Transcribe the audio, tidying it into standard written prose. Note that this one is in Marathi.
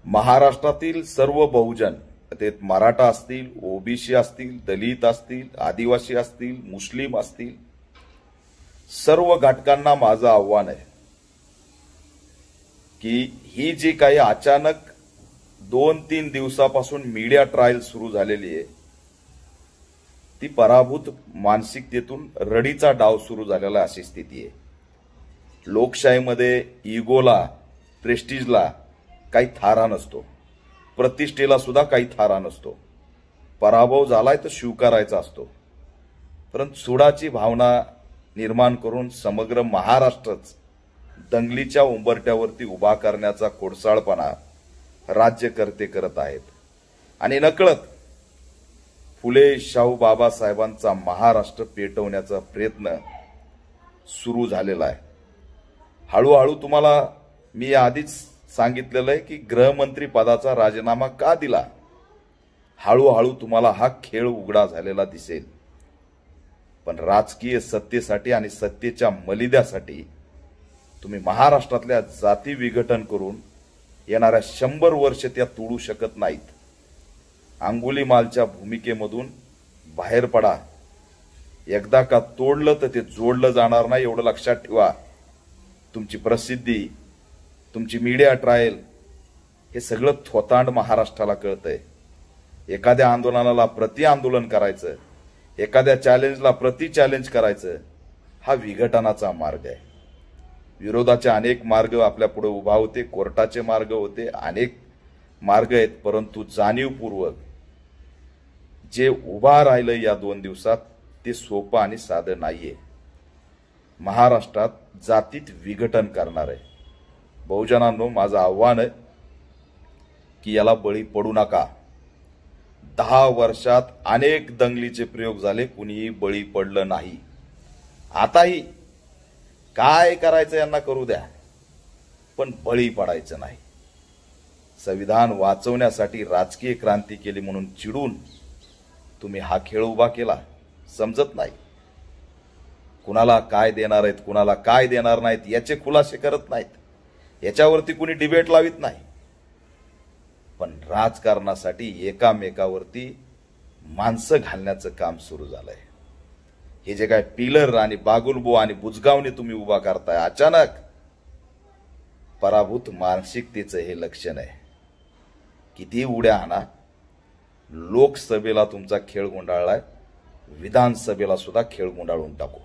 महाराष्ट्रातील सर्व बहुजन, ते मराठा असतील, ओबीसी असतील, दलित असतील, आदिवासी असतील, मुस्लिम असतील, सर्व घटकांना माझं आव्हान आहे की ही जी काही अचानक 2-3 दिवसापासून मीडिया ट्रायल सुरू झालेली आहे, ती पराभूत मानसिकतेतून रडीचा डाव सुरू झालेला अशी स्थिती आहे। लोकशाहीमध्ये इगोला, प्रेस्टिजला काही थारा नसतो, प्रतिष्ठेला सुद्धा काही थारा नसतो। पराभव झालाय तर स्वीकारायचा असतो, परंतु सुडाची भावना निर्माण करून समग्र महाराष्ट्रच दंगलीच्या उंबरठ्यावरती उभा करण्याचा खोडसाळपणा राज्यकर्ते करत आहेत आणि नकळत फुले शाहू बाबासाहेबांचा महाराष्ट्र पेटवण्याचा प्रयत्न सुरू झालेला आहे। हळूहळू तुम्हाला मी आधीच सांगितलेलं आहे की गृहमंत्री पदाचा राजीनामा का दिला। हळूहळू तुम्हाला हा खेळ उघडा झालेला दिसेल, पण राजकीय सत्तेसाठी आणि सत्तेच्या मलिद्यासाठी तुम्ही महाराष्ट्रातल्या जाती विघटन करून येणाऱ्या 100 वर्ष त्या तोडू शकत नाहीत। अंगुलीमालच्या भूमिकेमधून बाहेर पडा। एकदा का तोडलं तर ते जोडलं जाणार नाही, एवढं लक्षात ठेवा। तुमची प्रसिद्धी, तुमची मीडिया ट्रायल हे सगळं थोतांड महाराष्ट्राला कळतंय। एखाद्या आंदोलनाला प्रति आंदोलन करायचं, एखाद्या चॅलेंजला प्रति चॅलेंज करायचं, हा विघटनाचा मार्ग आहे। विरोधाचे अनेक मार्ग आपल्या पुढे उभा होते, कोर्टाचे मार्ग होते, अनेक मार्ग आहेत, परंतु जाणीवपूर्वक जे उभा राहिलं या 2 दिवसात ते सोपं आणि साधं नाहीये। महाराष्ट्रात जातीत विघटन करणार आहे। बहुजनांनो, माझं आव्हान आहे की याला बळी पडू नका। 10 वर्षात अनेक दंगलीचे प्रयोग झाले, कुणीही बळी पडलं नाही। आताही काय करायचं यांना करू द्या, पण बळी पडायचं नाही। संविधान वाचवण्यासाठी राजकीय क्रांती केली म्हणून चिडून तुम्ही हा खेळ उभा केला, समजत नाही। कुणाला काय देणार आहेत, कुणाला काय देणार नाहीत याचे खुलासे करत नाहीत, याच्यावरती कुणी डिबेट लावित नाही, पण राजकारणासाठी एकामेकावरती माणसं घालण्याचं काम सुरू झालंय। हे जे काय पिलर आणि बागुलबो आणि बुजगावने तुम्ही उभा करताय, अचानक पराभूत मानसिकतेचं हे लक्षण आहे। किती उड्या आणा, लोकसभेला तुमचा खेळ गुंडाळलाय, विधानसभेला सुद्धा खेळ गुंडाळून टाकू।